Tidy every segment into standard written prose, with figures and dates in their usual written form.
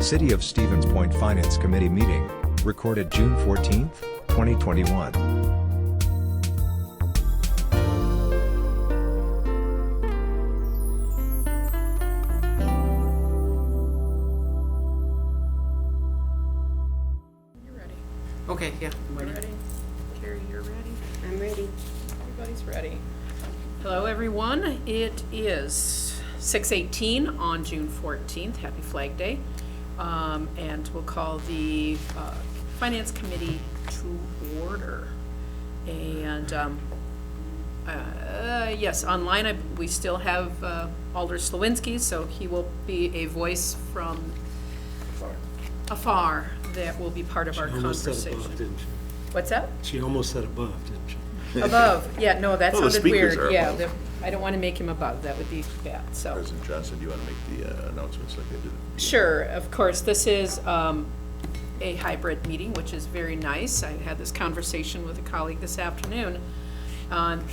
City of Stevens Point Finance Committee meeting, recorded June 14, 2021. Okay, yeah. We're ready. Carrie, you're ready? I'm ready. Everybody's ready. Hello, everyone. It is 6:18 on June 14th. Happy Flag Day. And we'll call the Finance Committee to order. And yes, online we still have Alder Slawinski, so he will be a voice from afar that will be part of our conversation. Said above, didn't she? What's that? She almost said above, didn't she? Above, yeah, no, that Well, the sounded speakers weird, are yeah, above. I don't want to make him above, that would be bad, so. President Johnson, do you want to make the announcements like I did? Sure, of course, this is a hybrid meeting, which is very nice. I had this conversation with a colleague this afternoon.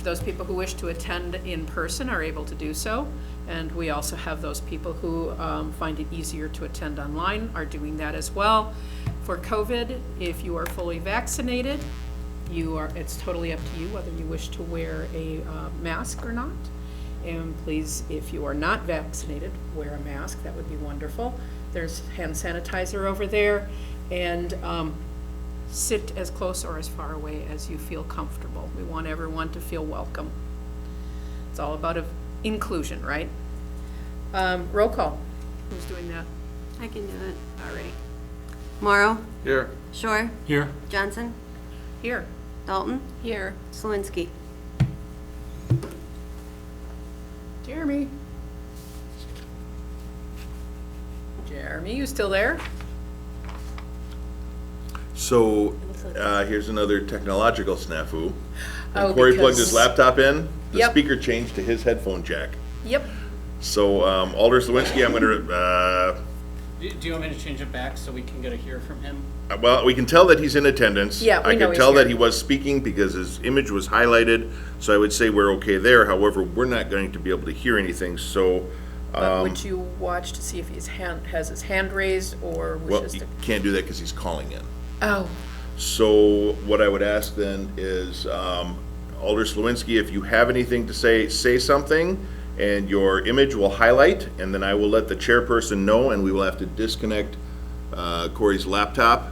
Those people who wish to attend in person are able to do so, and we also have those people who find it easier to attend online are doing that as well. For COVID, if you are fully vaccinated, it's totally up to you whether you wish to wear a mask or not. And please, if you are not vaccinated, wear a mask. That would be wonderful. There's hand sanitizer over there, and sit as close or as far away as you feel comfortable. We want everyone to feel welcome. It's all about inclusion, right? Roll call. Who's doing that? I can do it. Alrighty. Morrow, Here. Shore, Here. Johnson, Here. Dalton, Here. Slawinski. Jeremy. Jeremy, you still there? So, here's another technological snafu. Oh, When Corey plugged because- his laptop in, the Yep. speaker changed to his headphone jack. Yep. So, Alder Slawinski, I'm gonna, Do you want me to change it back so we can get a hear from him? well, we can tell that he's in attendance. Yeah, we I know can he's tell here. that he was speaking because his image was highlighted, so I would say we're okay there. However, we're not going to be able to hear anything, so, But would you watch to see if has his hand raised or well, wishes you to? can't do that because he's calling in. Oh, So what I would ask then is, Alder Slawinski, if you have anything to say something, and your image will highlight, and then I will let the chairperson know, and we will have to disconnect Corey's laptop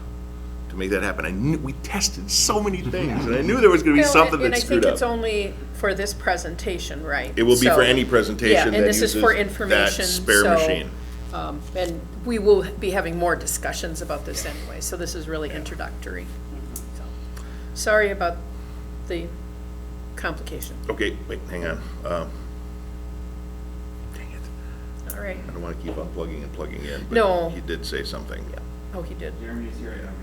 to make that happen. We tested so many things, and I knew there was gonna be something and that I screwed think it's up. only for this presentation, right? It will be So- for any presentation Yeah, that and this is uses for that information, spare so, machine. And we will be having more discussions about this anyway, so this is really introductory. So, sorry about the complication. Okay, wait, hang on. Dang it. All right. I don't wanna keep on plugging and plugging in, No. but he did say something. Oh, he did. Jeremy's here and everything.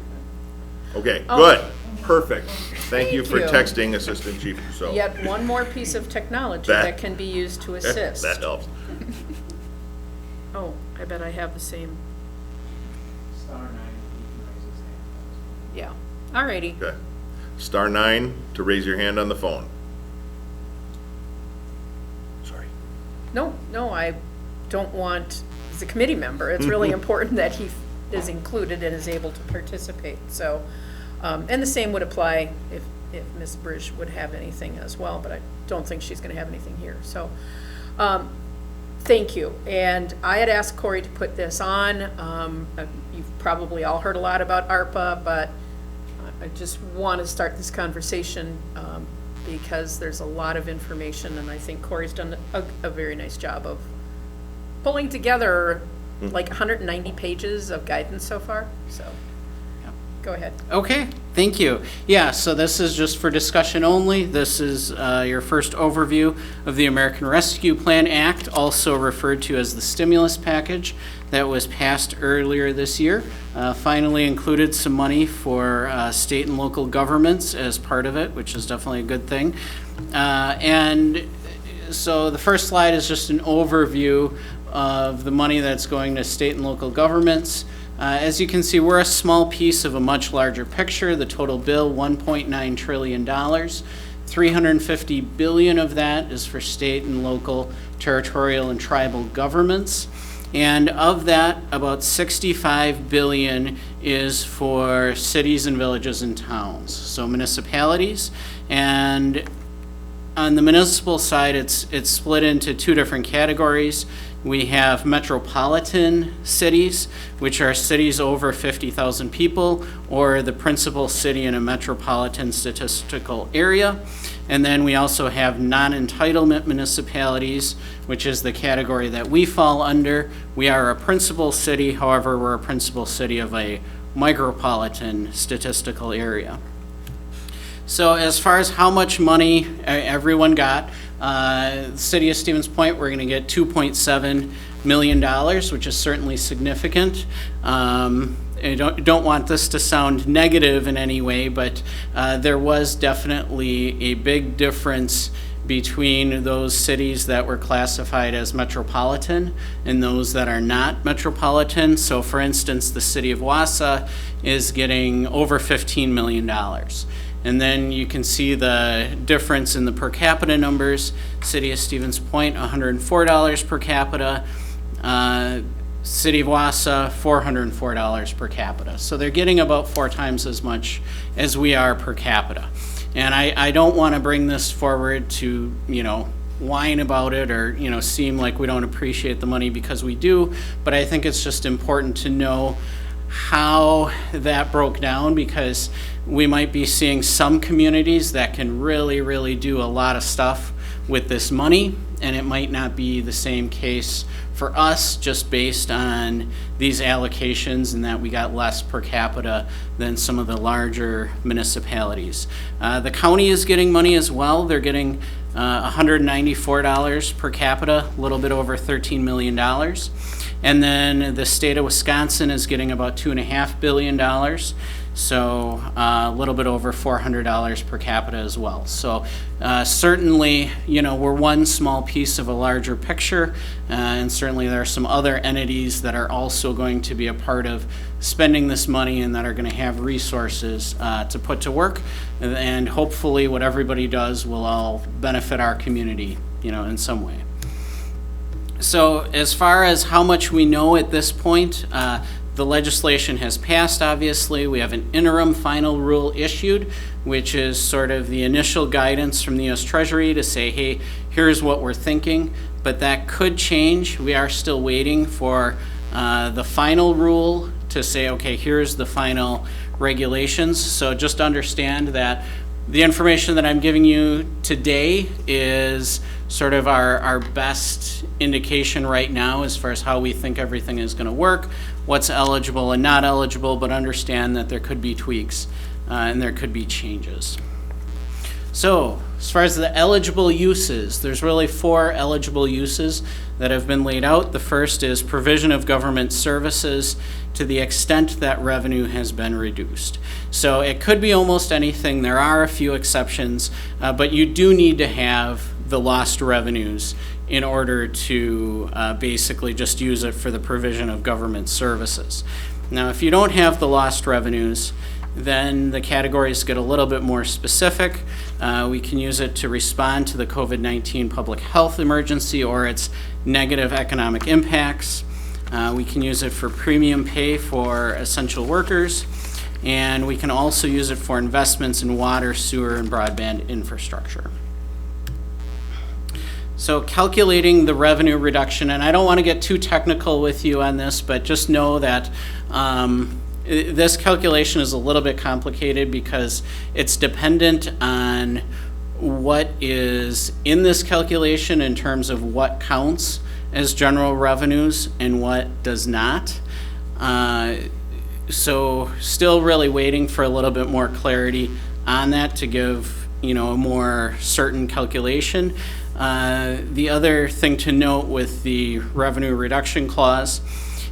Okay, Oh. good, perfect. Thank you for you. texting Assistant Chief Rousseau. Yet one more piece of technology That- that can be used to assist. That helps. Oh, I bet I have the same, Star 9, he can raise his hand. yeah. All righty. Okay. *9 to raise your hand on the phone. Sorry. No, I don't want, as a committee member, it's really important that he is included and is able to participate, so. And the same would apply if Ms. Bridge would have anything as well, but I don't think she's gonna have anything here, so. Thank you, and I had asked Corey to put this on. You've probably all heard a lot about ARPA, but I just want to start this conversation because there's a lot of information, and I think Corey's done a very nice job of pulling together like 190 pages of guidance so far, so go ahead. Okay, thank you. Yeah, so this is just for discussion only. This is your first overview of the American Rescue Plan Act, also referred to as the stimulus package that was passed earlier this year. Finally included some money for state and local governments as part of it, which is definitely a good thing. And so the first slide is just an overview of the money that's going to state and local governments. As you can see, we're a small piece of a much larger picture. The total bill, $1.9 trillion. $350 billion of that is for state and local, territorial, and tribal governments. And of that, about 65 billion is for cities and villages and towns, so municipalities. And on the municipal side, it's split into two different categories. We have metropolitan cities, which are cities over 50,000 people, or the principal city in a metropolitan statistical area. And then we also have non-entitlement municipalities, which is the category that we fall under. We are a principal city, however, we're a principal city of a micropolitan statistical area. So as far as how much money everyone got, the city of Stevens Point, we're going to get $2.7 million, which is certainly significant. I don't want this to sound negative in any way, but there was definitely a big difference between those cities that were classified as metropolitan and those that are not metropolitan. So for instance, the city of Wausau is getting over $15 million. And then you can see the difference in the per capita numbers. City of Stevens Point, $104 per capita. City of Wausau, $404 per capita. So they're getting about 4 times as much as we are per capita. And I don't want to bring this forward to, whine about it or, seem like we don't appreciate the money, because we do, but I think it's just important to know how that broke down, because we might be seeing some communities that can really, really do a lot of stuff with this money, and it might not be the same case for us, just based on these allocations and that we got less per capita than some of the larger municipalities. The county is getting money as well. They're getting $194 per capita, a little bit over $13 million. And then the state of Wisconsin is getting about $2.5 billion, so a little bit over $400 per capita as well. So certainly, we're one small piece of a larger picture, and certainly there are some other entities that are also going to be a part of spending this money and that are going to have resources to put to work, and hopefully what everybody does will all benefit our community, in some way. So as far as how much we know at this point, the legislation has passed, obviously. We have an interim final rule issued, which is sort of the initial guidance from the U.S. Treasury to say, hey, here's what we're thinking. But that could change. We are still waiting for the final rule to say, okay, here's the final regulations. So just understand that the information that I'm giving you today is sort of our best indication right now as far as how we think everything is going to work, what's eligible and not eligible, but understand that there could be tweaks and there could be changes. So as far as the eligible uses, there's really 4 eligible uses that have been laid out. The first is provision of government services to the extent that revenue has been reduced. So it could be almost anything. There are a few exceptions, but you do need to have the lost revenues in order to basically just use it for the provision of government services. Now, if you don't have the lost revenues, then the categories get a little bit more specific. We can use it to respond to the COVID-19 public health emergency or its negative economic impacts. We can use it for premium pay for essential workers, and we can also use it for investments in water, sewer, and broadband infrastructure. So calculating the revenue reduction, and I don't want to get too technical with you on this, but just know that this calculation is a little bit complicated because it's dependent on what is in this calculation in terms of what counts as general revenues and what does not. So still really waiting for a little bit more clarity on that to give a more certain calculation. The other thing to note with the revenue reduction clause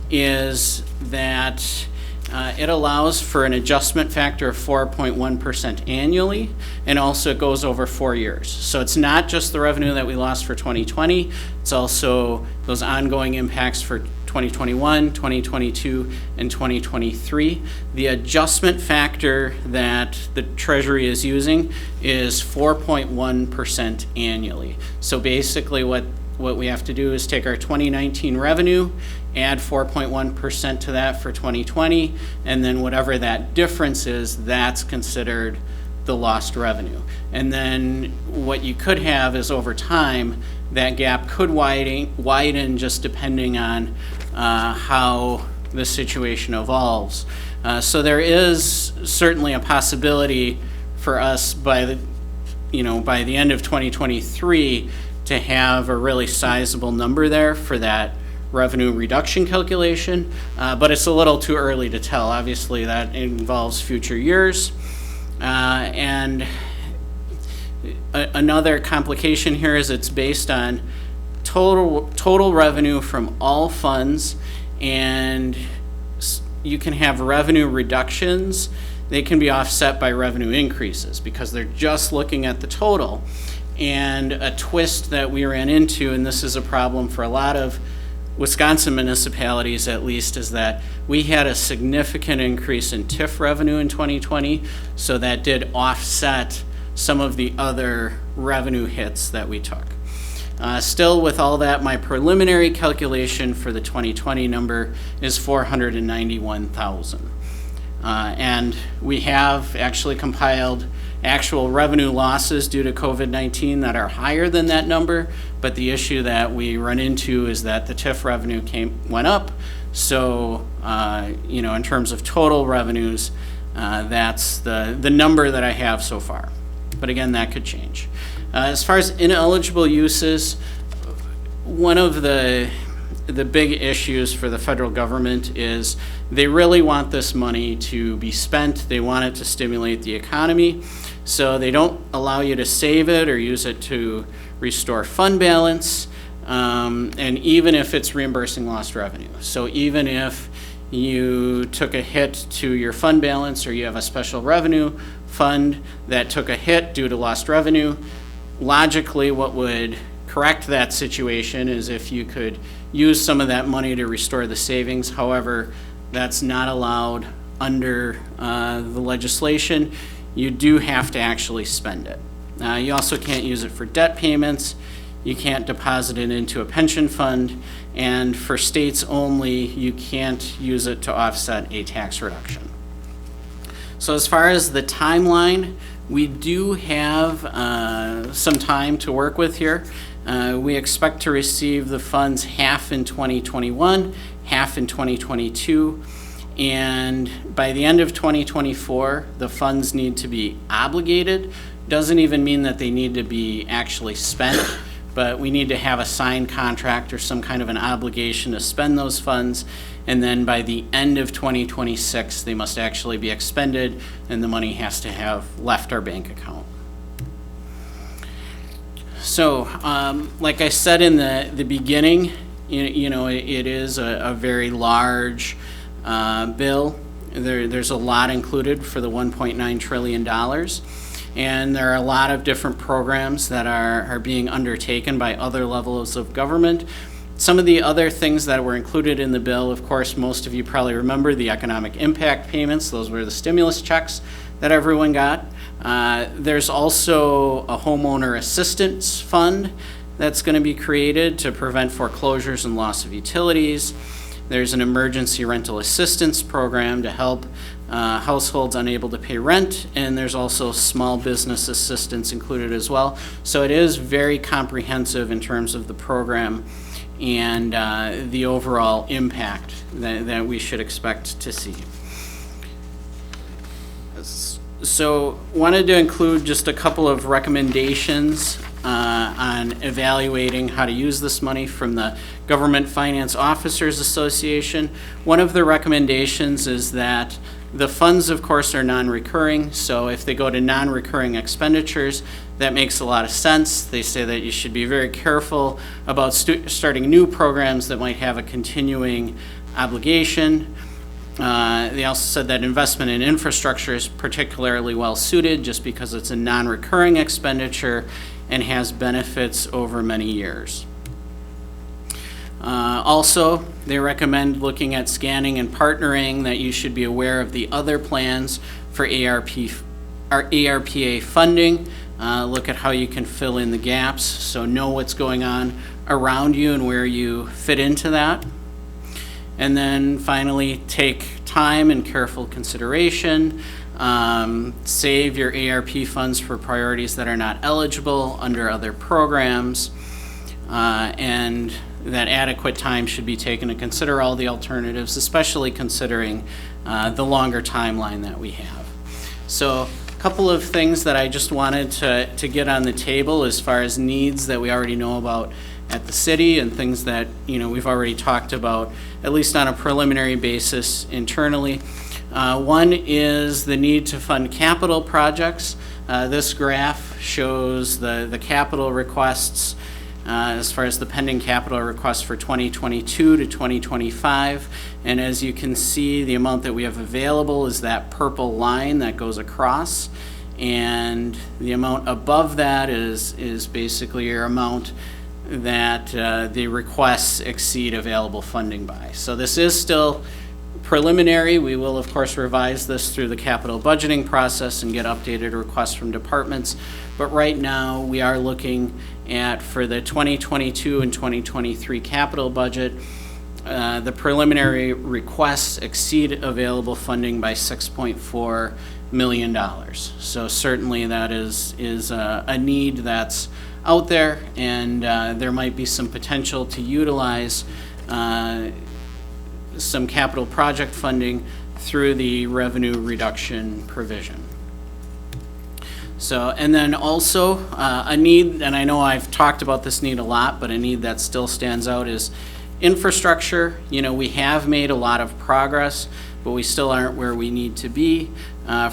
is that it allows for an adjustment factor of 4.1% annually, and also it goes over 4 years. So it's not just the revenue that we lost for 2020, it's also those ongoing impacts for 2021, 2022, and 2023. The adjustment factor that the Treasury is using is 4.1% annually. So basically what we have to do is take our 2019 revenue add 4.1% to that for 2020, and then whatever that difference is, that's considered the lost revenue. And then what you could have is over time, that gap could widen just depending on how the situation evolves. So there is certainly a possibility for us by the end of 2023 to have a really sizable number there for that revenue reduction calculation, but it's a little too early to tell. Obviously, that involves future years. And another complication here is it's based on total revenue from all funds, and you can have revenue reductions. They can be offset by revenue increases because they're just looking at the total. And a twist that we ran into, and this is a problem for a lot of Wisconsin municipalities at least, is that we had a significant increase in TIF revenue in 2020, so that did offset some of the other revenue hits that we took. Still, with all that, my preliminary calculation for the 2020 number is $491,000. And we have actually compiled actual revenue losses due to COVID-19 that are higher than that number, but the issue that we run into is that the TIF revenue went up. So, in terms of total revenues, that's the number that I have so far. But again, that could change. As far as ineligible uses, one of the big issues for the federal government is they really want this money to be spent. They want it to stimulate the economy. So they don't allow you to save it or use it to restore fund balance, and even if it's reimbursing lost revenue. So even if you took a hit to your fund balance or you have a special revenue fund that took a hit due to lost revenue, logically what would correct that situation is if you could use some of that money to restore the savings. However, that's not allowed under the legislation. You do have to actually spend it. You also can't use it for debt payments. You can't deposit it into a pension fund. And for states only, you can't use it to offset a tax reduction. So as far as the timeline, we do have some time to work with here. We expect to receive the funds half in 2021, half in 2022, and by the end of 2024, the funds need to be obligated. Doesn't even mean that they need to be actually spent, but we need to have a signed contract or some kind of an obligation to spend those funds, and then by the end of 2026, they must actually be expended, and the money has to have left our bank account. So, like I said in the beginning, it is a very large bill. There's a lot included for the $1.9 trillion. And there are a lot of different programs that are being undertaken by other levels of government. Some of the other things that were included in the bill, of course, most of you probably remember the economic impact payments. Those were the stimulus checks that everyone got. There's also a homeowner assistance fund that's going to be created to prevent foreclosures and loss of utilities. There's an emergency rental assistance program to help households unable to pay rent, and there's also small business assistance included as well. So it is very comprehensive in terms of the program and the overall impact that we should expect to see. So wanted to include just a couple of recommendations on evaluating how to use this money from the Government Finance Officers Association. One of the recommendations is that the funds, of course, are non-recurring, so if they go to non-recurring expenditures, that makes a lot of sense. They say that you should be very careful about starting new programs that might have a continuing obligation. They also said that investment in infrastructure is particularly well suited just because it's a non-recurring expenditure and has benefits over many years. Also, they recommend looking at scanning and partnering, that you should be aware of the other plans for ARPA funding. Look at how you can fill in the gaps, so know what's going on around you and where you fit into that. And then finally, take time and careful consideration. Save your ARP funds for priorities that are not eligible under other programs. And that adequate time should be taken to consider all the alternatives, especially considering the longer timeline that we have. So a couple of things that I just wanted to get on the table as far as needs that we already know about at the city and things that, we've already talked about, at least on a preliminary basis internally. One is the need to fund capital projects. This graph shows the capital requests as far as the pending capital requests for 2022 to 2025. And as you can see, the amount that we have available is that purple line that goes across. And the amount above that is basically your amount that the requests exceed available funding by. So this is still preliminary. We will, of course, revise this through the capital budgeting process and get updated requests from departments. But right now, we are looking at, for the 2022 and 2023 capital budget, the preliminary requests exceed available funding by $6.4 million. So certainly that is a need that's out there, and there might be some potential to utilize some capital project funding through the revenue reduction provision. So, and then also a need, and I know I've talked about this need a lot, but a need that still stands out is infrastructure. We have made a lot of progress, but we still aren't where we need to be.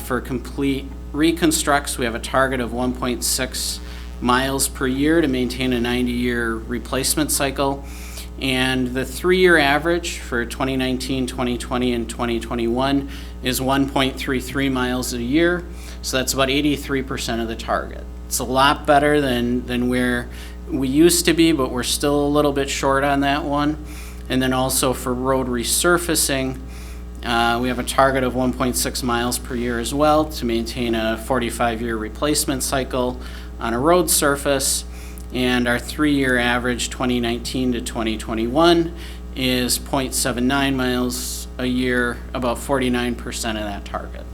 For complete reconstructs, we have a target of 1.6 miles per year to maintain a 90-year replacement cycle. And the 3-year average for 2019, 2020, and 2021 is 1.33 miles a year. So that's about 83% of the target. It's a lot better than where we used to be, but we're still a little bit short on that one. And then also for road resurfacing, we have a target of 1.6 miles per year as well to maintain a 45-year replacement cycle on a road surface. And our 3-year average, 2019 to 2021, is 0.79 miles a year, about 49% of that target.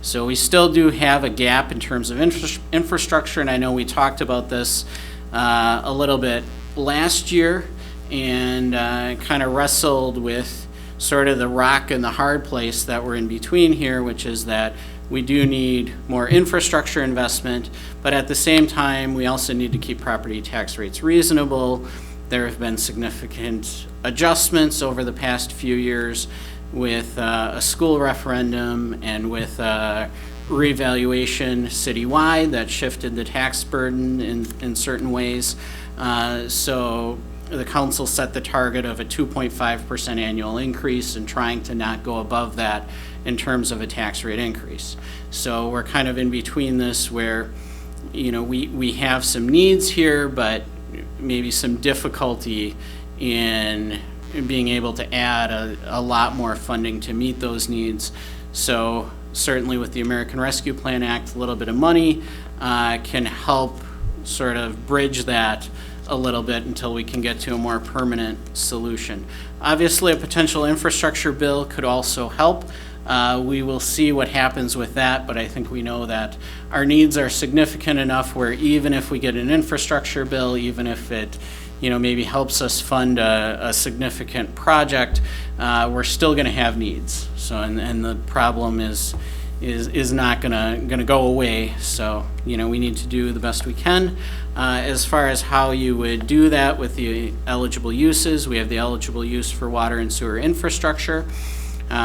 So we still do have a gap in terms of infrastructure, and I know we talked about this a little bit last year, and kind of wrestled with sort of the rock and the hard place that we're in between here, which is that we do need more infrastructure investment, but at the same time, we also need to keep property tax rates reasonable. There have been significant adjustments over the past few years with a school referendum and with reevaluation citywide that shifted the tax burden in certain ways. So the council set the target of a 2.5% annual increase and trying to not go above that in terms of a tax rate increase. So we're kind of in between this where, we have some needs here, but maybe some difficulty in being able to add a lot more funding to meet those needs. So certainly with the American Rescue Plan Act, a little bit of money can help sort of bridge that a little bit until we can get to a more permanent solution. Obviously, a potential infrastructure bill could also help. We will see what happens with that, but I think we know that our needs are significant enough where even if we get an infrastructure bill, even if it maybe helps us fund a significant project, we're still going to have needs. So, and the problem is not going to go away. So, we need to do the best we can. As far as how you would do that with the eligible uses, we have the eligible use for water and sewer infrastructure,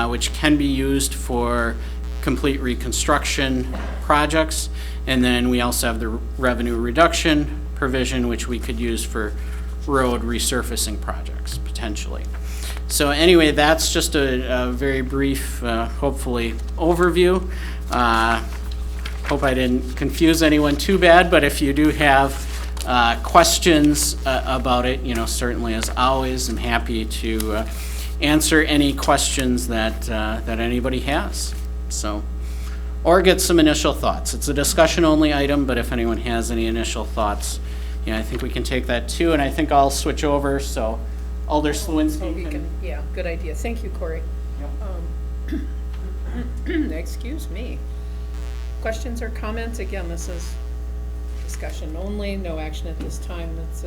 which can be used for complete reconstruction projects. And then we also have the revenue reduction provision, which we could use for road resurfacing projects, potentially. So anyway, that's just a very brief, hopefully, overview. Hope I didn't confuse anyone too bad, but if you do have questions about it, certainly as always, I'm happy to answer any questions that anybody has. So, or get some initial thoughts. It's a discussion-only item, but if anyone has any initial thoughts, I think we can take that too. And I think I'll switch over. So Alder So Slawinski we can. can, yeah, good idea. Thank you, Corey. Excuse me. Questions or comments? Again, this is discussion only, no action at this time. That's,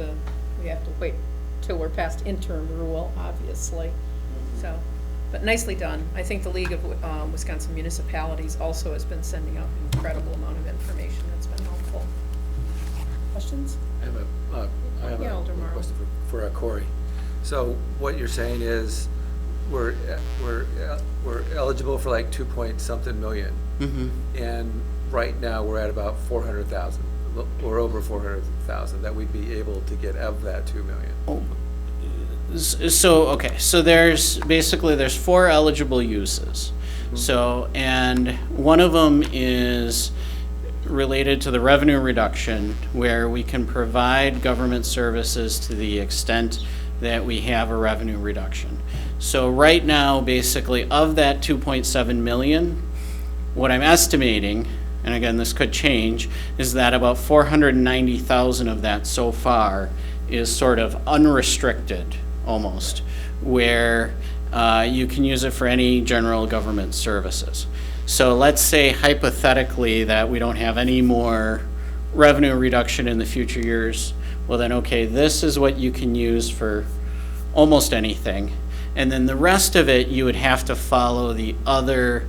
we have to wait till we're past interim rule, obviously. So, but nicely done. I think the League of Wisconsin Municipalities also has been sending out an incredible amount of information that's been helpful. Questions? I have Yeah, a Alder Morrow. question for Corey. So what you're saying is we're eligible for like 2 point something million. And right now we're at about 400,000. We're over 400,000 that we'd be able to get of that 2 million. So, okay, so there's 4 eligible uses. So, and one of them is related to the revenue reduction, where we can provide government services to the extent that we have a revenue reduction. So right now, basically, of that 2.7 million, what I'm estimating, and again, this could change, is that about 490,000 of that so far is sort of unrestricted, almost, where you can use it for any general government services. So let's say hypothetically that we don't have any more revenue reduction in the future years. Well then, okay, this is what you can use for almost anything. And then the rest of it, you would have to follow the other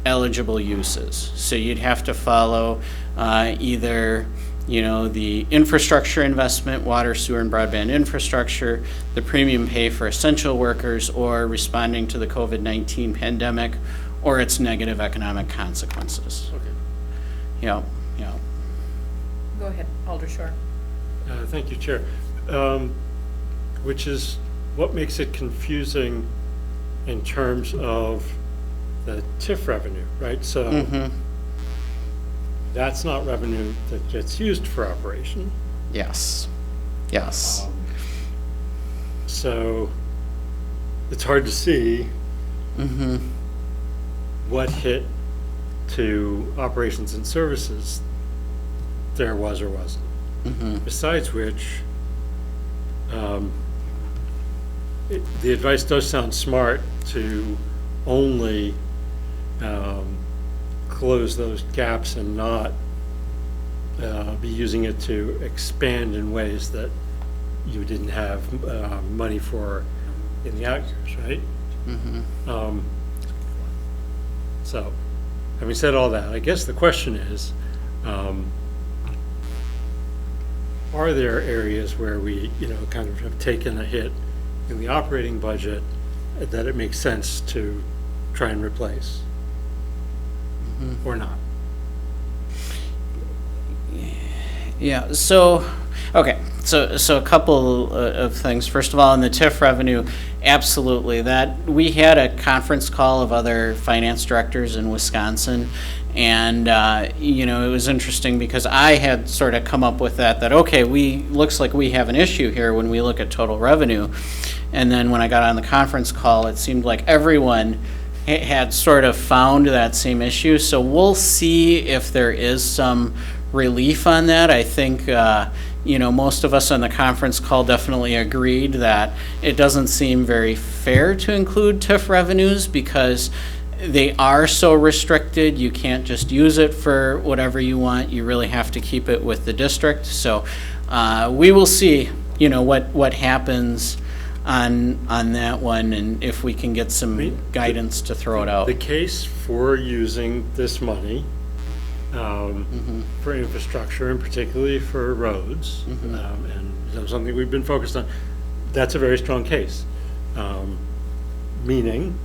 eligible uses. So you'd have to follow either, the infrastructure investment, water, sewer, and broadband infrastructure, the premium pay for essential workers, or responding to the COVID-19 pandemic, or its negative economic consequences. Okay. Yeah. Go ahead, Alder Shore. Thank you, Chair. Which is what makes it confusing in terms of the TIF revenue, right? So that's not revenue that gets used for operation. Yes. So it's hard to see what hit to operations and services there was or wasn't. Besides which, the advice does sound smart to only close those gaps and not be using it to expand in ways that you didn't have money for in the out years, right? So, having said all that, I guess the question is, are there areas where we, kind of have taken a hit in the operating budget that it makes sense to try and replace? Or not? Yeah, so, okay, so a couple of things. First of all, in the TIF revenue, absolutely, that, we had a conference call of other finance directors in Wisconsin, and, it was interesting because I had sort of come up with that, okay, looks like we have an issue here when we look at total revenue. And then when I got on the conference call, it seemed like everyone had sort of found that same issue. So we'll see if there is some relief on that. I think, most of us on the conference call definitely agreed that it doesn't seem very fair to include TIF revenues because they are so restricted. You can't just use it for whatever you want. You really have to keep it with the district. So we will see, what happens on that one, and if we can get some guidance to throw it out. The case for using this money for infrastructure, and particularly for roads, and that's something we've been focused on, that's a very strong case. Meaning,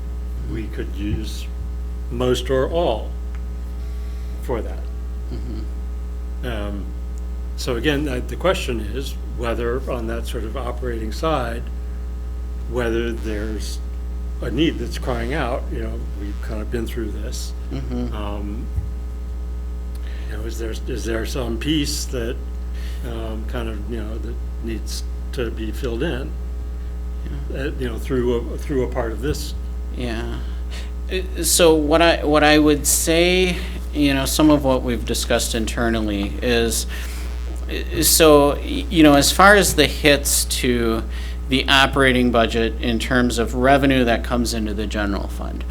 we could use most or all for that. So again, the question is whether on that sort of operating side, whether there's a need that's crying out, we've kind of been through this. Is there some piece that kind of, that needs to be filled in, through a part of this? Yeah. So what I would say, some of what we've discussed internally is, so, as far as the hits to the operating budget in terms of revenue that comes into the general fund.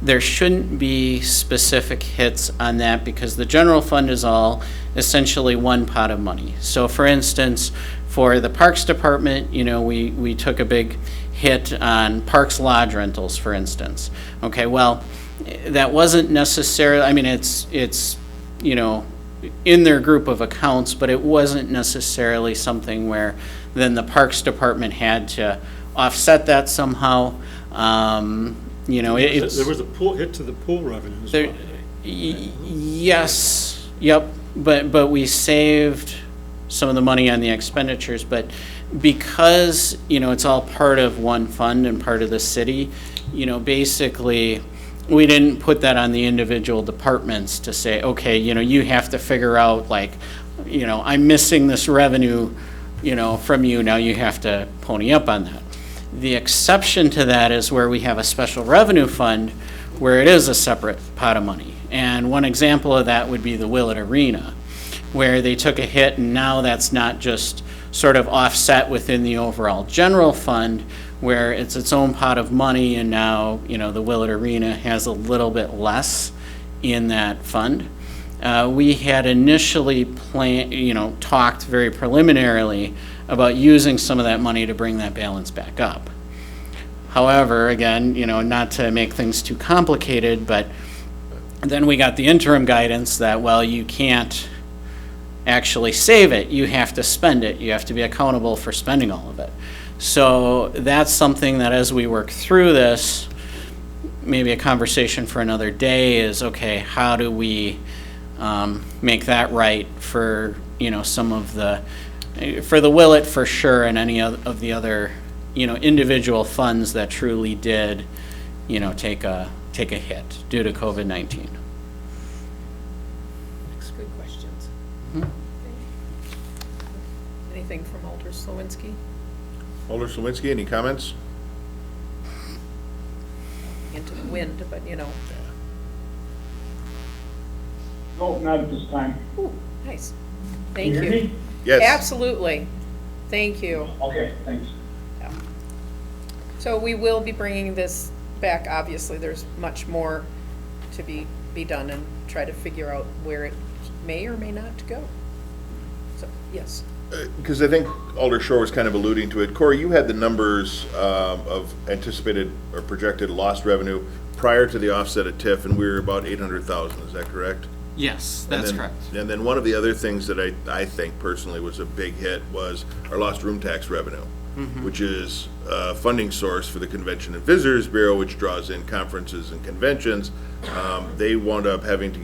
There shouldn't be specific hits on that because the general fund is all essentially one pot of money. So for instance, for the Parks Department, we took a big hit on Parks Lodge rentals, for instance. Okay, well, that wasn't necessarily, I mean, it's in their group of accounts, but it wasn't necessarily something where then the Parks Department had to offset that somehow. There was a pool hit to the pool revenue as well. Yes, yep, but we saved some of the money on the expenditures, but because, it's all part of one fund and part of the city, basically, we didn't put that on the individual departments to say, okay, you have to figure out, like, I'm missing this revenue, from you, now you have to pony up on that. The exception to that is where we have a special revenue fund where it is a separate pot of money. And one example of that would be the Willett Arena, where they took a hit and now that's not just sort of offset within the overall general fund, where it's its own pot of money and now, the Willett Arena has a little bit less in that fund. We had initially talked very preliminarily about using some of that money to bring that balance back up. However, again, not to make things too complicated, but then we got the interim guidance that, well, you can't actually save it, you have to spend it, you have to be accountable for spending all of it. So that's something that as we work through this, maybe a conversation for another day is, okay, how do we make that right for, some of for the Willett for sure, and any of the other, individual funds that truly did, take a hit due to COVID-19. Good questions. Anything from Alder Slawinski? Alder Slawinski, any comments? Into the wind, but No, not at this time. Ooh, nice. Can Thank you you. hear me? Yes. Absolutely. Thank you. Okay, thanks. So we will be bringing this back. Obviously, there's much more to be done and try to figure out where it may or may not go. So, yes. Because I think Alder Shore was kind of alluding to it. Corey, you had the numbers of anticipated or projected lost revenue prior to the offset at TIF, and we were about 800,000, is that correct? Yes, And that's then- correct. And then one of the other things that I think personally was a big hit was our lost room tax revenue, which is a funding source for the Convention and Visitors Bureau, which draws in conferences and conventions. They wound up having to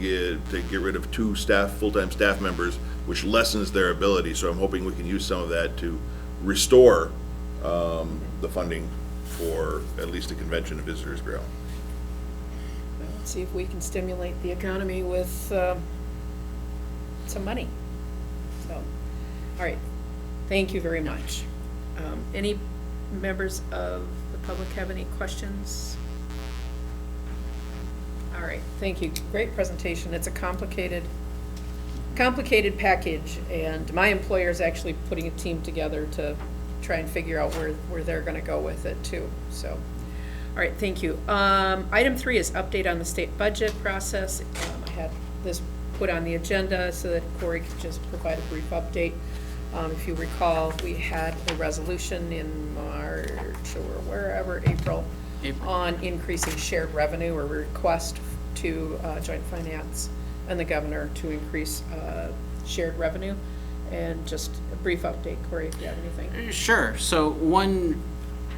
get rid of 2 full-time staff members, which lessens their ability. So I'm hoping we can use some of that to restore the funding for at least the Convention and Visitors Bureau. Let's see if we can stimulate the economy with some money. So, all right. Thank you very much. Any members of the public have any questions? All right, thank you. Great presentation. It's a complicated package, and my employer is actually putting a team together to try and figure out where they're going to go with it too. So, all right, thank you. Item 3 is update on the state budget process. I had this put on the agenda so that Corey could just provide a brief update. If you recall, we had a resolution in March or wherever, April, on increasing shared revenue, or request to Joint Finance and the governor to increase shared revenue. And just a brief update, Corey, if you have anything. Sure. So one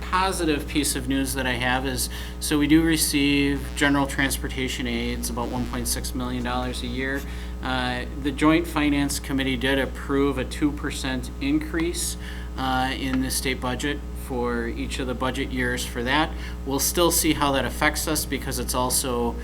positive piece of news that I have is, so we do receive general transportation aids, about $1.6 million a year. The Joint Finance Committee did approve a 2% increase in the state budget for each of the budget years for that. We'll still see how that affects us because it's also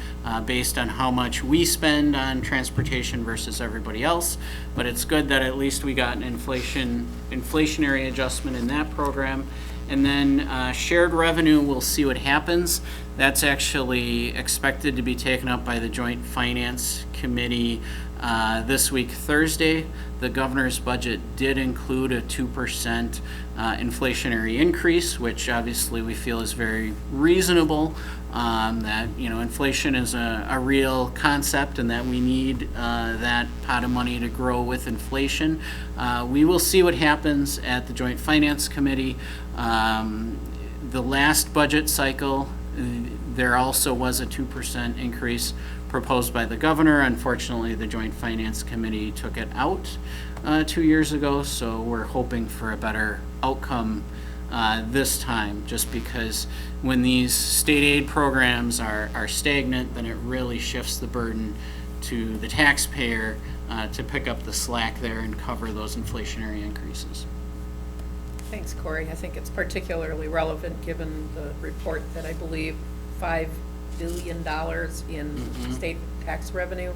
based on how much we spend on transportation versus everybody else. But it's good that at least we got an inflationary adjustment in that program. And then shared revenue, we'll see what happens. That's actually expected to be taken up by the Joint Finance Committee This week, Thursday, the governor's budget did include a 2% inflationary increase, which obviously we feel is very reasonable. That, inflation is a real concept and that we need that pot of money to grow with inflation. We will see what happens at the Joint Finance Committee. The last budget cycle, there also was a 2% increase proposed by the governor. Unfortunately, the Joint Finance Committee took it out 2 years ago, so we're hoping for a better outcome this time, just because when these state aid programs are stagnant, then it really shifts the burden to the taxpayer to pick up the slack there and cover those inflationary increases. Thanks, Corey. I think it's particularly relevant given the report that I believe $5 billion in state tax revenue,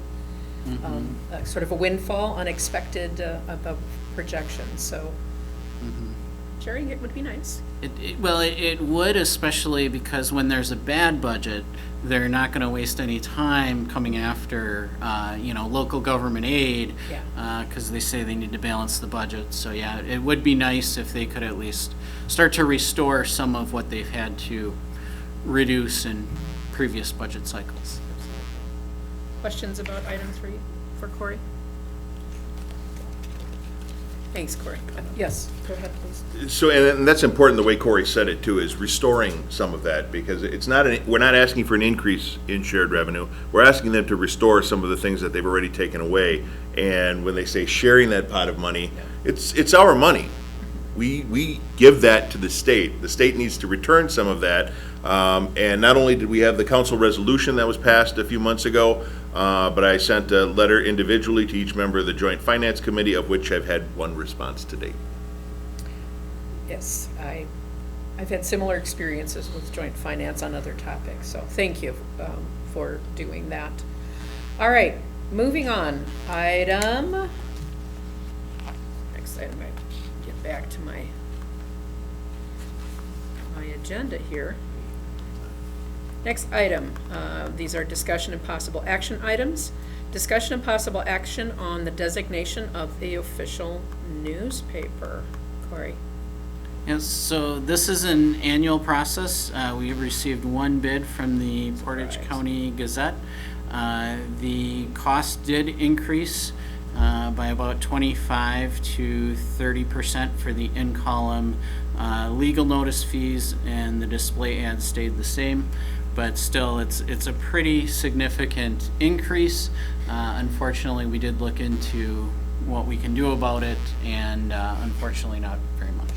sort of a windfall, unexpected above projections. So sharing it would be nice. It would, especially because when there's a bad budget, they're not going to waste any time coming after, local government aid, because they say they need to balance the budget. So yeah, it would be nice if they could at least start to restore some of what they've had to reduce in previous budget cycles. Questions about item 3 for Corey? Thanks, Corey. Yes, go ahead, please. So, and that's important, the way Corey said it too, is restoring some of that, because it's not, we're not asking for an increase in shared revenue. We're asking them to restore some of the things that they've already taken away. And when they say sharing that pot of money, it's our money. We give that to the state. The state needs to return some of that. And not only did we have the council resolution that was passed a few months ago, but I sent a letter individually to each member of the Joint Finance Committee, of which I've had one response to date. Yes, I've had similar experiences with joint finance on other topics, so thank you for doing that. All right, moving on. Next item, I get back to my agenda here. Next item, these are discussion and possible action items. Discussion and possible action on the designation of the official newspaper. Corey? Yes, so this is an annual process. We received one bid from the Portage County Gazette. The cost did increase by about 25 to 30% for the in-column legal notice fees, and the display ads stayed the same. But still, it's a pretty significant increase. Unfortunately, we did look into what we can do about it, and unfortunately not very much.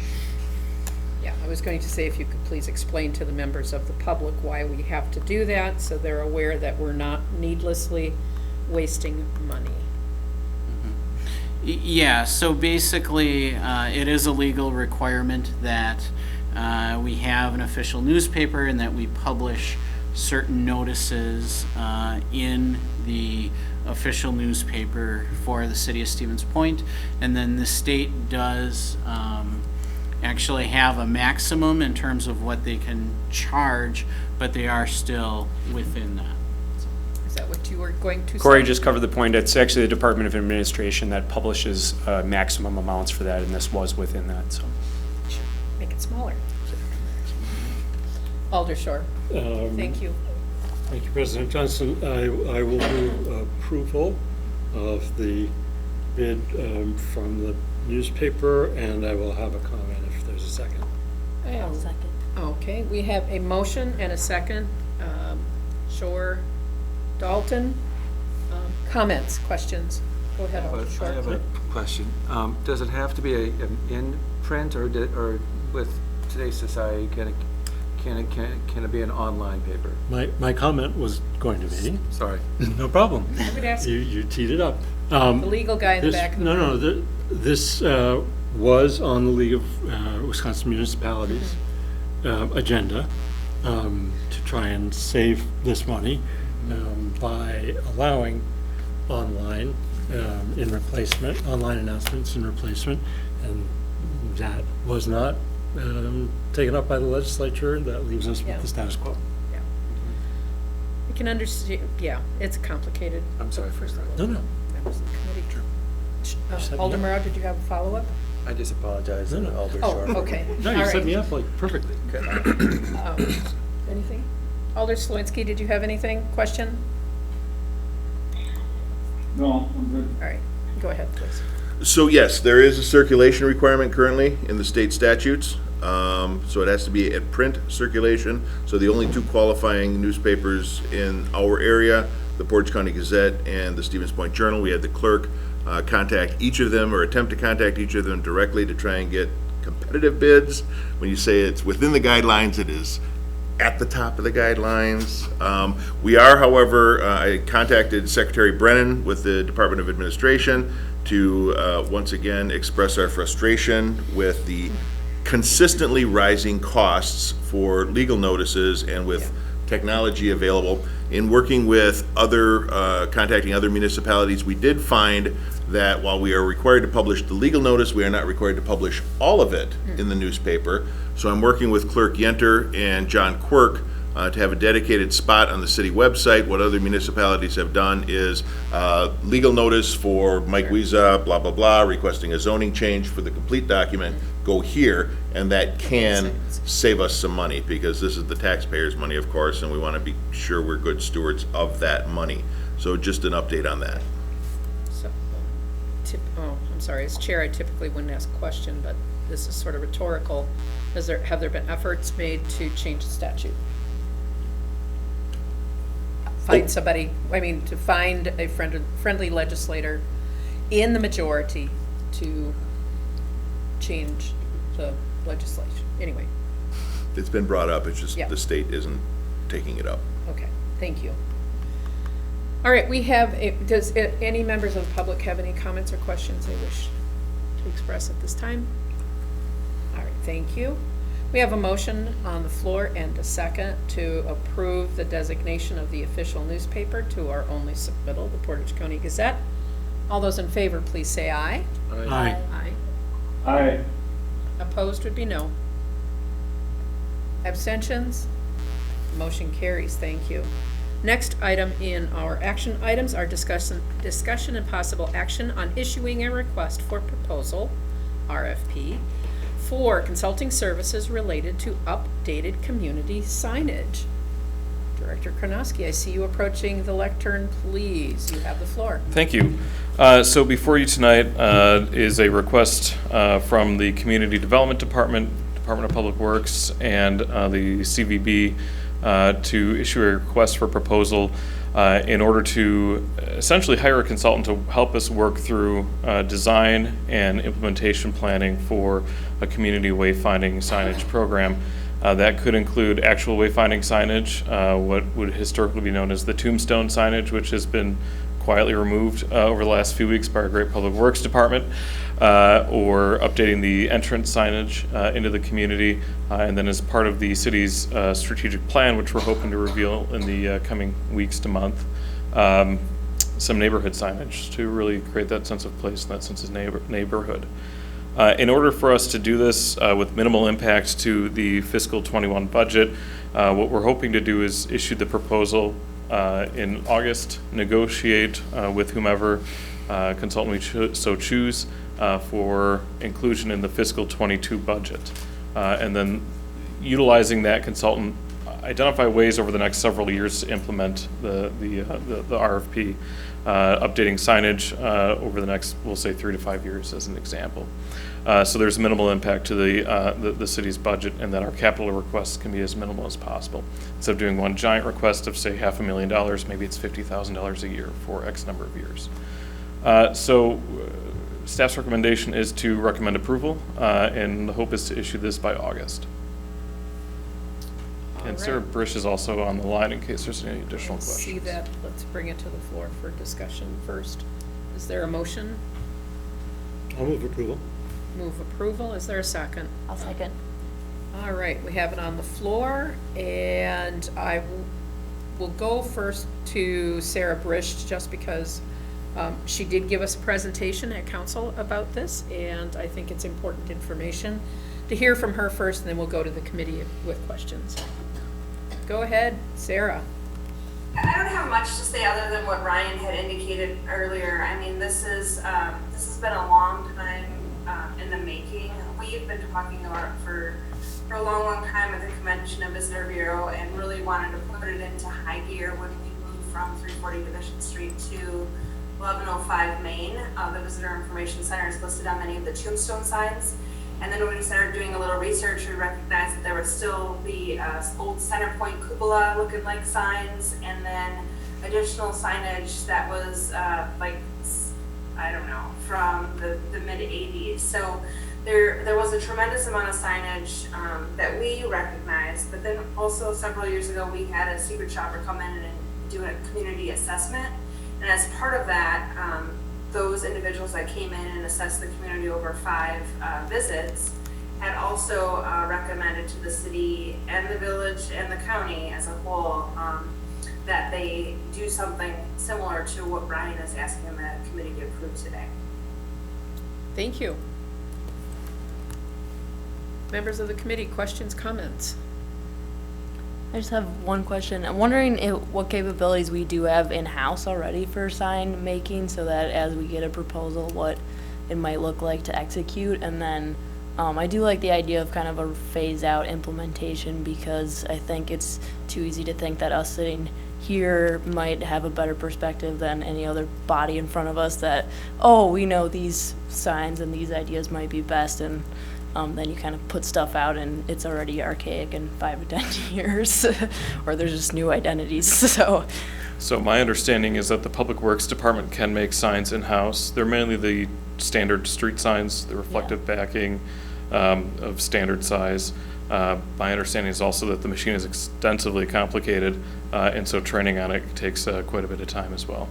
Yeah, I was going to say if you could please explain to the members of the public why we have to do that, so they're aware that we're not needlessly wasting money. Yeah, so basically, it is a legal requirement that we have an official newspaper and that we publish certain notices in the official newspaper for the city of Stevens Point. And then the state does actually have a maximum in terms of what they can charge, but they are still within that. Is that what you were going to say? Corey just covered the point. It's actually the Department of Administration that publishes maximum amounts for that, and this was within that, so. Make it smaller. Aldershore, thank you. Thank you, President Johnson. I will move approval of the bid from the newspaper, and I will have a comment if there's a second. I'll second. Okay, we have a motion and a second. Shore, Dalton, comments, questions? Go ahead, Aldershore. I have a question. Does it have to be an in print, or with today's society, can it be an online paper? My comment was going to be, Sorry. no problem. I would ask You teed it up. the legal guy in the back. This was on the League of Wisconsin Municipalities agenda to try and save this money by allowing online in replacement, online announcements in replacement, and that was not taken up by the legislature. That leaves us with the status quo. Yeah. I can understand, yeah, it's complicated. I'm sorry for that. No. members of the committee. Alder Morrow, did you have a follow-up? I just apologize, No, no. Alder Oh, Short. okay. No, All you set right. me up like perfectly. Anything? Alder Slawinski, did you have anything? Question? No, I'm good. All right, go ahead, please. So yes, there is a circulation requirement currently in the state statutes. So it has to be at print circulation. So the only two qualifying newspapers in our area, the Portage County Gazette and the Stevens Point Journal, we had the clerk contact each of them or attempt to contact each of them directly to try and get competitive bids. When you say it's within the guidelines, it is at the top of the guidelines. We are, however, I contacted Secretary Brennan with the Department of Administration to once again express our frustration with the consistently rising costs for legal notices and with technology available. In working with contacting other municipalities, we did find that while we are required to publish the legal notice, we are not required to publish all of it in the newspaper. So I'm working with Clerk Yenter and John Quirk to have a dedicated spot on the city website. What other municipalities have done is legal notice for Mike Wiesa, blah, blah, blah, requesting a zoning change for the complete document, go here, and that can save us some money, because this is the taxpayers' money, of course, and we want to be sure we're good stewards of that money. So just an update on that. So, I'm sorry, as chair, I typically wouldn't ask a question, but this is sort of rhetorical. Have there been efforts made to change the statute? Find somebody, to find a friendly legislator in the majority to change the legislation. Anyway, It's been brought up, it's just Yeah. the state isn't taking it up. okay, thank you. All right, does any members of the public have any comments or questions they wish to express at this time? All right, thank you. We have a motion on the floor and a second to approve the designation of the official newspaper to our only submittal, the Portage County Gazette. All those in favor, please say aye. Aye. Aye. Aye. Opposed would be no. Abstentions? Motion carries, thank you. Next item in our action items are discussion and possible action on issuing a request for proposal, RFP, for consulting services related to updated community signage. Director Karnowski, I see you approaching the lectern, please. You have the floor. Thank you. So before you tonight is a request from the Community Development Department, Department of Public Works, and the CVB to issue a request for proposal in order to essentially hire a consultant to help us work through design and implementation planning for a community wayfinding signage program. That could include actual wayfinding signage, what would historically be known as the tombstone signage, which has been quietly removed over the last few weeks by our great Public Works Department, or updating the entrance signage into the community, and then as part of the city's strategic plan, which we're hoping to reveal in the coming weeks to month, some neighborhood signage to really create that sense of place and that sense of neighborhood. In order for us to do this with minimal impact to the fiscal 21 budget, what we're hoping to do is issue the proposal in August, negotiate with whomever consultant we so choose for inclusion in the fiscal 22 budget. And then utilizing that consultant, identify ways over the next several years to implement the RFP, updating signage over the next, we'll say 3 to 5 years as an example. So there's minimal impact to the city's budget, and that our capital requests can be as minimal as possible. Instead of doing one giant request of say $500,000, maybe it's $50,000 a year for X number of years. So staff's recommendation is to recommend approval, and the hope is to issue this by August. And Sarah Brish is also on the line in case there's any additional questions. See that, let's bring it to the floor for discussion first. Is there a motion? I'll move approval. Move approval, is there a second? I'll second. All right, we have it on the floor, and I will go first to Sarah Brish, just because she did give us a presentation at council about this, and I think it's important information to hear from her first, and then we'll go to the committee with questions. Go ahead, Sarah. I don't have have much to say other than what Ryan had indicated earlier. I mean, this has been a long time in the making. We've been talking about it for a long time with the Convention and Visitor Bureau, and really wanted to put it into high gear when we moved from 340 Division Street to 1105 Main. The Visitor Information Center is listed on many of the tombstone signs. And then when we started doing a little research, we recognized that there would still be old center point cupola looking like signs, and then additional signage that was like, I don't know, from the mid 80s. So there was a tremendous amount of signage that we recognized, but then also several years ago we had a secret shopper come in and do a community assessment. And as part of that, those individuals that came in and assessed the community over 5 visits had also recommended to the city and the village and the county as a whole that they do something similar to what Brian is asking the committee to approve today. Thank you. Members of the committee, questions, comments? I just have one question. I'm wondering what capabilities we do have in-house already for sign making, so that as we get a proposal, what it might look like to execute. And then I do like the idea of kind of a phase-out implementation, because I think it's too easy to think that us sitting here might have a better perspective than any other body in front of us that, oh, we know these signs and these ideas might be best, and then you kind of put stuff out and it's already archaic in 5 to 10 years, or there's just new identities. So my understanding is that the Public Works Department can make signs in-house. They're mainly the standard street signs, the reflective backing of standard size. My understanding is also that the machine is extensively complicated, and so training on it takes quite a bit of time as well.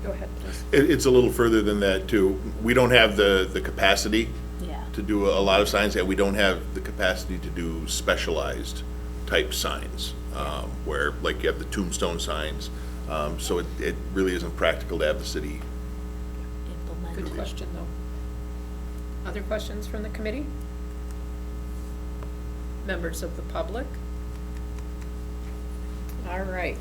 Go ahead, please. It's a little further than that too. We don't have the capacity Yeah. to do a lot of signs, and we don't have the capacity to do specialized type signs, where like you have the tombstone signs. So it really isn't practical to have the city. Good question, though. Other questions from the committee? Members of the public? All right.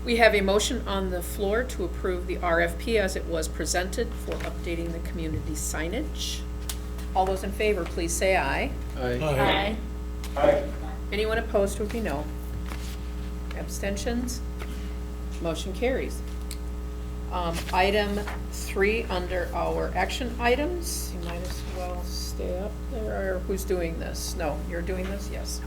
We have a motion on the floor to approve the RFP as it was presented for updating the community signage. All those in favor, please say aye. Aye. Aye. Anyone opposed would be no. Abstentions? Motion carries. Item 3 under our action items. You might as well stay up there. Or who's doing this? No, you're doing this? Yes.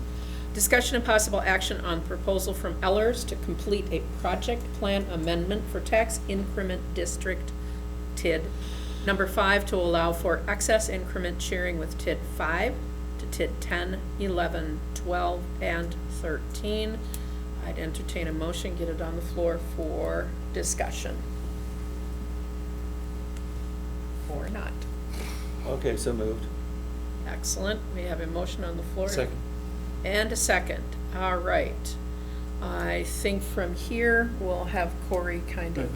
Discussion and possible action on proposal from Ellers to complete a project plan amendment for tax increment district TID number 5 to allow for excess increment sharing with TID 5 to TID 10, 11, 12, and 13. I'd entertain a motion, get it on the floor for discussion. Or not. Okay, so moved. Excellent. We have a motion on the floor. Second. And a second. All right. I think from here, we'll have Corey kind of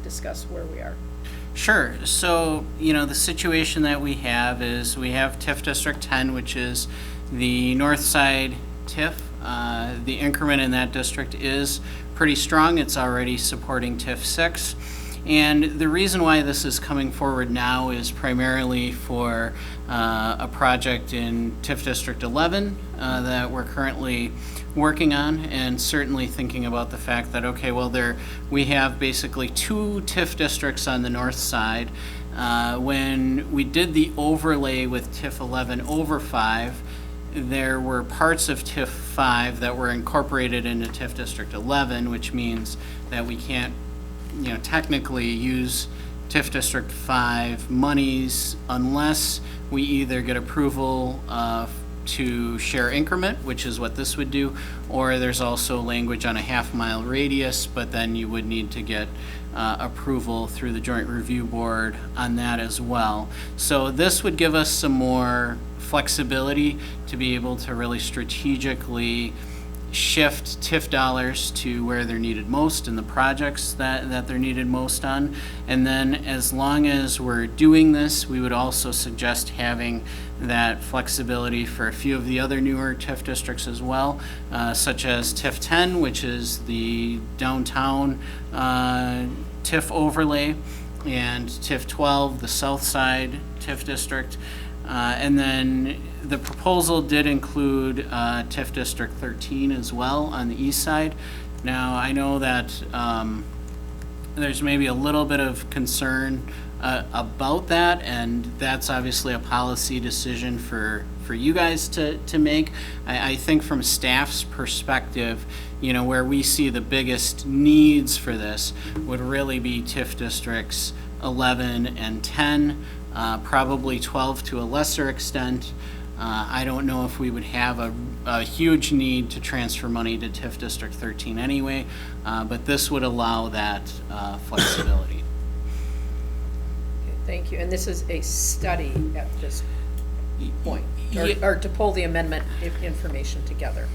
discuss where we are. Sure. So, the situation that we have is we have TIF District 10, which is the north side TIF. The increment in that district is pretty strong. It's already supporting TIF 6. And the reason why this is coming forward now is primarily for a project in TIF District 11 that we're currently working on, and certainly thinking about the fact that, okay, well, we have basically 2 TIF districts on the north side. When we did the overlay with TIF 11 over 5, there were parts of TIF 5 that were incorporated into TIF District 11, which means that we can't technically use TIF District 5 monies unless we either get approval to share increment, which is what this would do, or there's also language on a half-mile radius, but then you would need to get approval through the Joint Review Board on that as well. So this would give us some more flexibility to be able to really strategically shift TIF dollars to where they're needed most in the projects that they're needed most on. And then as long as we're doing this, we would also suggest having that flexibility for a few of the other newer TIF districts as well, such as TIF 10, which is the downtown TIF overlay, and TIF 12, the south side TIF district. And then the proposal did include TIF District 13 as well on the east side. Now, I know that there's maybe a little bit of concern about that, and that's obviously a policy decision for you guys to make. I think from staff's perspective, you know, where we see the biggest needs for this would really be TIF Districts 11 and 10, probably 12 to a lesser extent. I don't know if we would have a huge need to transfer money to TIF District 13 anyway, but this would allow that flexibility. Okay, thank you. And this is a study at this point, Ye- or to pull the amendment information together.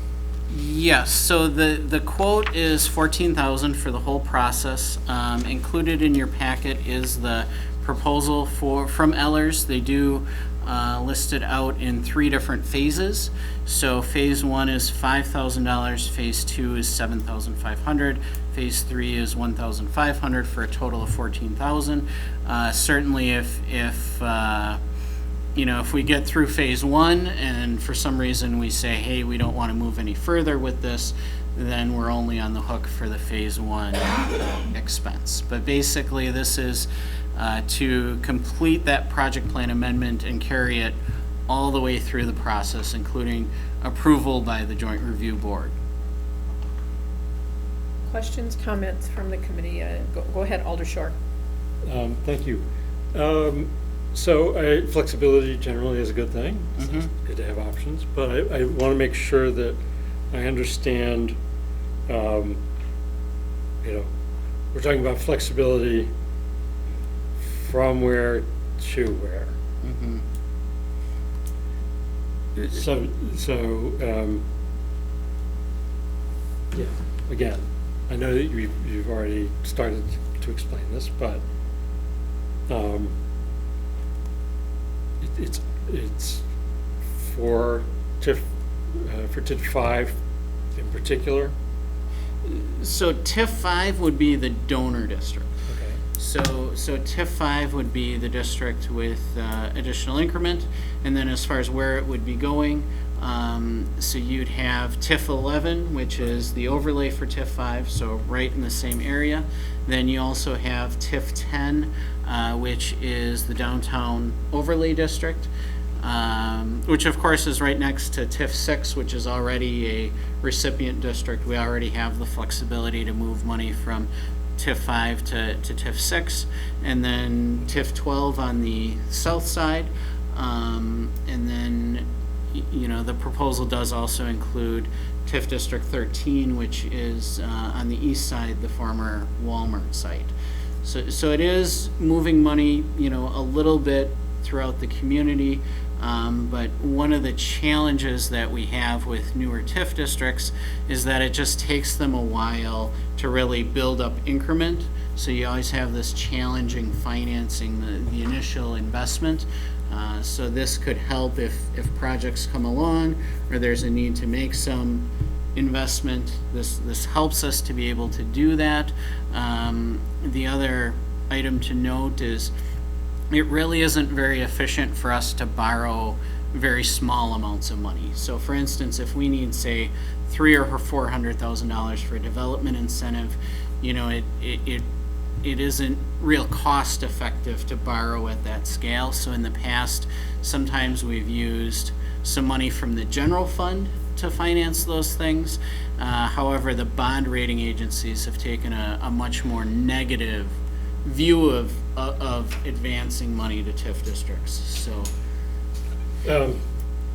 Yes, so the quote is $14,000 for the whole process. Included in your packet is the proposal from Ellers. They do list it out in 3 different phases. So phase 1 is $5,000, phase 2 is $7,500, phase 3 is $1,500 for a total of $14,000. Certainly if you know, if we get through phase 1 and for some reason we say, hey, we don't want to move any further with this, then we're only on the hook for the phase 1 expense. But basically this is to complete that project plan amendment and carry it all the way through the process, including approval by the Joint Review Board. Questions, comments from the committee? Go ahead, Alder Shore. Thank you. So flexibility generally is a good thing. It's good to have options, but I want to make sure that I understand, you know, we're talking about flexibility from where to where. So yeah, again, I know that you've already started to explain this, but it's for TIF 5 in particular. So TIF 5 would be the donor district. Okay. So TIF 5 would be the district with additional increment, and then as far as where it would be going, so you'd have TIF 11, which is the overlay for TIF 5, so right in the same area. Then you also have TIF 10, which is the downtown overlay district, which of course is right next to TIF 6, which is already a recipient district. We already have the flexibility to move money from TIF 5 to TIF 6, and then TIF 12 on the south side, and then you know, the proposal does also include TIF District 13, which is on the east side, the former Walmart site. So it is moving money, you know, a little bit throughout the community, but one of the challenges that we have with newer TIF districts is that it just takes them a while to really build up increment. So you always have this challenging financing the initial investment. So this could help if projects come along or there's a need to make some investment. This helps us to be able to do that. The other item to note is it really isn't very efficient for us to borrow very small amounts of money. So for instance, if we need, say, $300,000 or $400,000 for a development incentive, you know, it isn't real cost effective to borrow at that scale. So in the past, sometimes we've used some money from the general fund to finance those things. However, the bond rating agencies have taken a much more negative view of advancing money to TIF districts. So,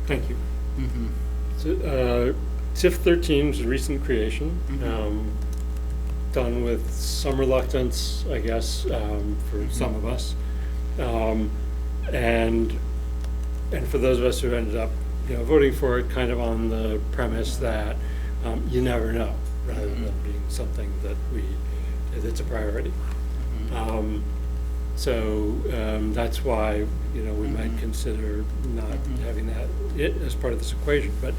thank you. So, TIF 13 is a recent creation, done with some reluctance, I guess, for some of us, and for those of us who ended up, you know, voting for it, kind of on the premise that you never know, rather than being something that's a priority. That's why, we might consider not having that as part of this equation. But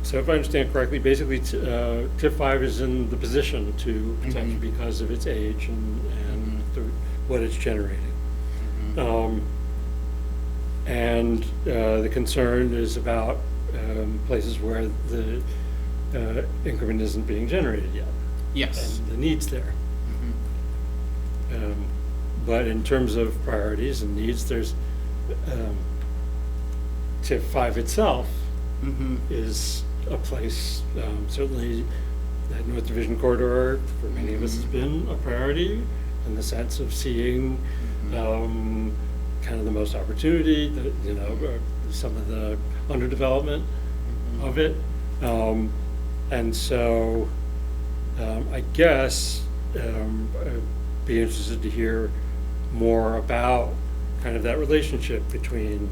so if I understand correctly, basically TIF 5 is in the position to potentially, because of its age and what it's generating. The concern is about places where the increment isn't being generated yet. Yes. And the needs there. But in terms of priorities and needs, there's TIF 5 itself is a place, certainly that North Division corridor for many of us has been a priority in the sense of seeing kind of the most opportunity, some of the underdevelopment of it. And so I guess I'd be interested to hear more about kind of that relationship between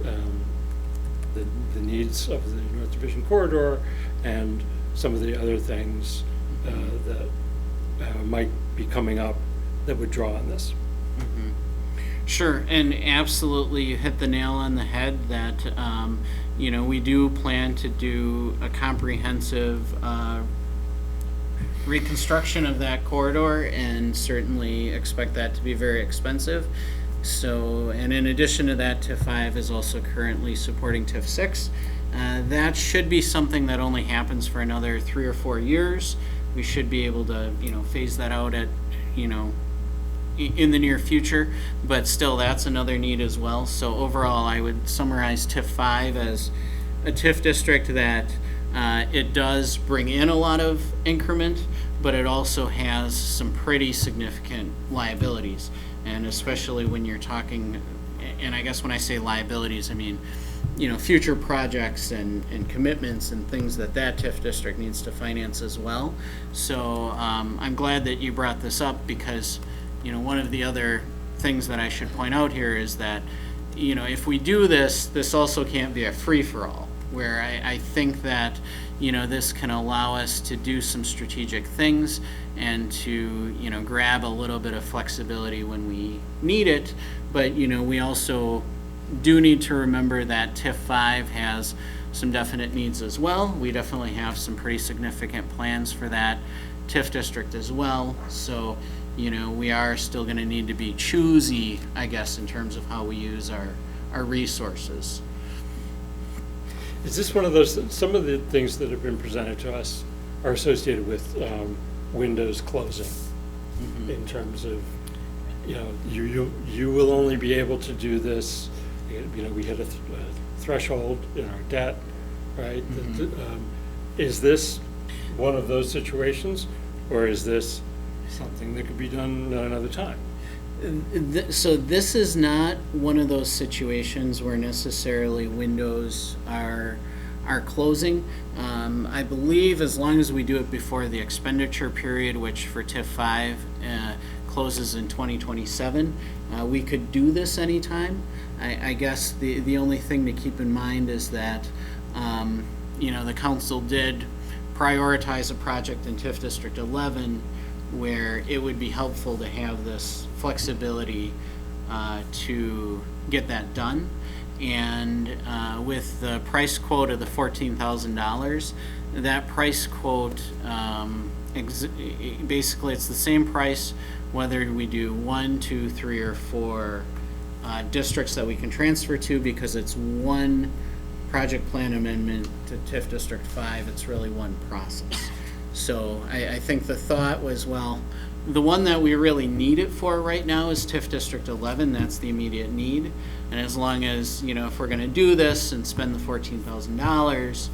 the needs of the North Division corridor and some of the other things that might be coming up that would draw on this. Sure, and absolutely you hit the nail on the head that, we do plan to do a comprehensive reconstruction of that corridor and certainly expect that to be very expensive. So, and in addition to that, TIF 5 is also currently supporting TIF 6. That should be something that only happens for another 3 or 4 years. We should be able to, phase that out at, in the near future, but still that's another need as well. So overall, I would summarize TIF 5 as a TIF district that it does bring in a lot of increment, but it also has some pretty significant liabilities. And especially when you're talking, and I guess when I say liabilities, I mean, future projects and commitments and things that TIF district needs to finance as well. So I'm glad that you brought this up because one of the other things that I should point out here is that, if we do this also can't be a free-for-all, where I think that, this can allow us to do some strategic things and to, grab a little bit of flexibility when we need it. But, we also do need to remember that TIF 5 has some definite needs as well. We definitely have some pretty significant plans for that TIF district as well. So, we are still going to need to be choosy, I guess, in terms of how we use our resources. Is this one of those, some of the things that have been presented to us are associated with windows closing in terms of, you will only be able to do this, we hit a threshold in our debt, right? Is this one of those situations, or is this something that could be done at another time? So this is not one of those situations where necessarily windows are closing. I believe as long as we do it before the expenditure period, which for TIF 5 closes in 2027, we could do this anytime. I guess the only thing to keep in mind is that the council did prioritize a project in TIF District 11 where it would be helpful to have this flexibility to get that done. And with the price quote of the $14,000, that price quote, basically it's the same price whether we do 1, 2, 3, or 4 districts that we can transfer to, because it's one project plan amendment to TIF District 5. It's really one process. So I think the thought was, well, the one that we really need it for right now is TIF District 11. That's the immediate need. And as long as, if we're going to do this and spend the $14,000,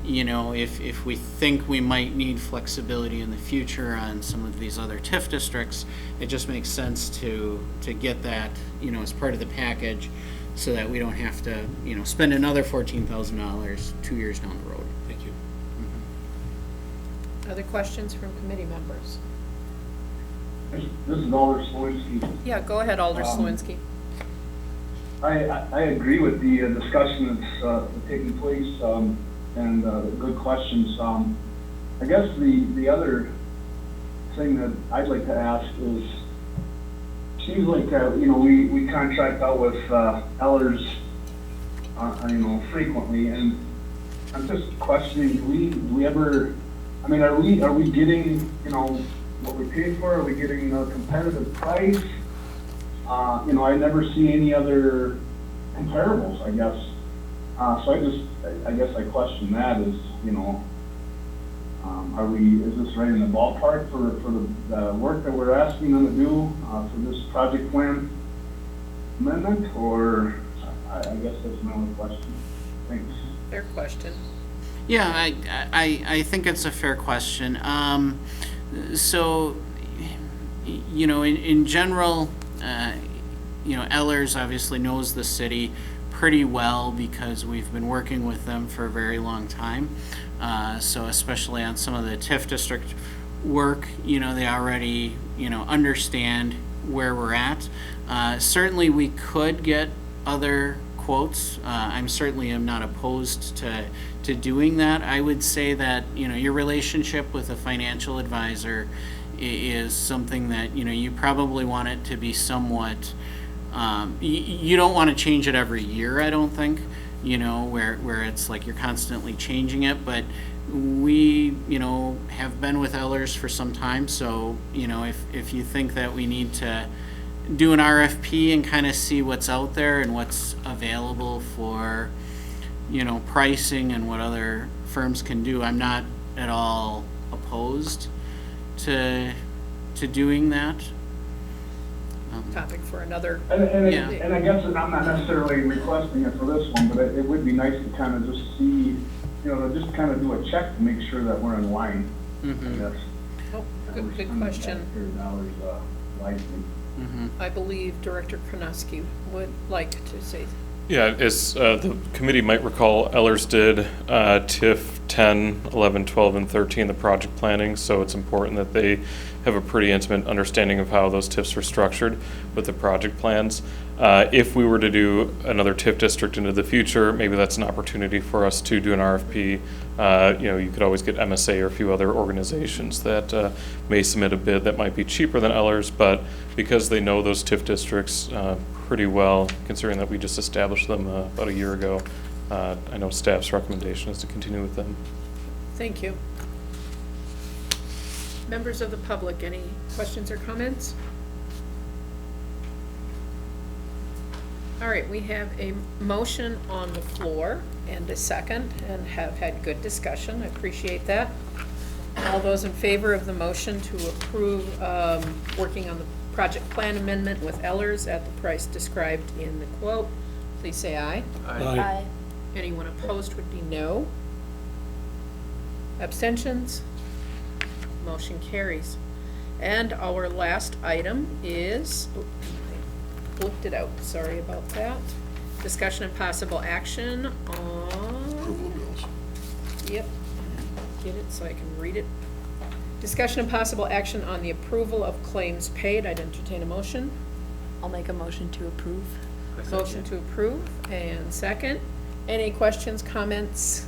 if we think we might need flexibility in the future on some of these other TIF districts, it just makes sense to get that, as part of the package so that we don't have to, spend another $14,000 2 years down the road. Thank you. Other questions from committee members? This is Alder Slawinski. Yeah, go ahead, Alder Slawinski. I agree with the discussion that's taking place. and good questions. I guess the other thing that I'd like to ask is, seems like, we contract out with Ellers, frequently, and I'm just questioning, do we ever, are we getting, what we pay for? Are we getting a competitive price? I never see any other comparables, I guess. So I guess I question that is, is this right in the ballpark for the work that we're asking them to do for this project plan amendment? Or, I guess that's my only question. Thanks. Fair question. Yeah, I think it's a fair question. So, in general, Ellers obviously knows the city pretty well because we've been working with them for a very long time. So especially on some of the TIF district work, they already, understand where we're at. Certainly we could get other quotes. I'm certainly am not opposed to doing that. I would say that, your relationship with a financial advisor is something that, you probably want it to be somewhat, you don't want to change it every year, I don't think, where it's like you're constantly changing it, but we, have been with Ellers for some time, so, if you think that we need to do an RFP and kind of see what's out there and what's available for, pricing and what other firms can do, I'm not at all opposed to doing that. Topic for another. Yeah. And I guess I'm not necessarily requesting it for this one, but it would be nice to kind of just see, just kind of do a check to make sure that we're in line. Mhm. I guess. Oh, good question. Dollars wisely. I believe Director Kronosky would like to say. Yeah, as the committee might recall, Ellers did TIF 10, 11, 12, and 13, the project planning, so it's important that they have a pretty intimate understanding of how those TIFs are structured with the project plans. If we were to do another TIF district into the future, maybe that's an opportunity for us to do an RFP. You could always get MSA or a few other organizations that may submit a bid that might be cheaper than Ellers, but because they know those TIF districts pretty well, considering that we just established them about a year ago, I know staff's recommendation is to continue with them. Thank you. Members of the public, any questions or comments? All right, we have a motion on the floor and a second, and have had good discussion. I appreciate that. All those in favor of the motion to approve working on the project plan amendment with Ellers at the price described in the quote, please say aye. Aye. Anyone opposed would be no. Abstentions? Motion carries. And our last item is, I flipped it out, sorry about that. Discussion and possible action on. Approval of bills. Yep, get it so I can read it. Discussion and possible action on the approval of claims paid. I'd entertain a motion. I'll make a motion to approve. Motion to approve, and second. Any questions, comments?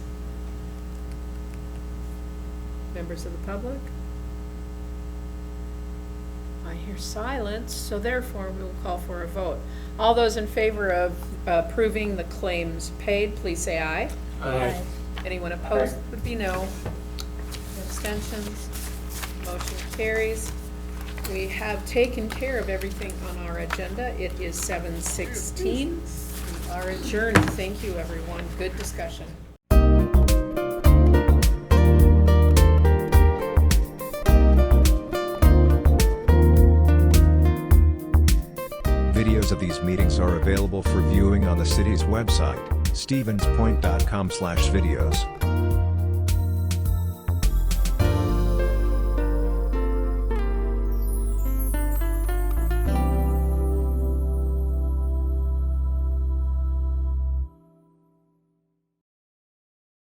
Members of the public? I hear silence, so therefore we will call for a vote. All those in favor of approving the claims paid, please say aye. Aye. Anyone opposed would be no. Abstentions? Motion carries. We have taken care of everything on our agenda. It is 7:16. We are adjourned. Thank you, everyone. Good discussion. Videos of these meetings are available for viewing on the city's website, stevenspoint.com/videos.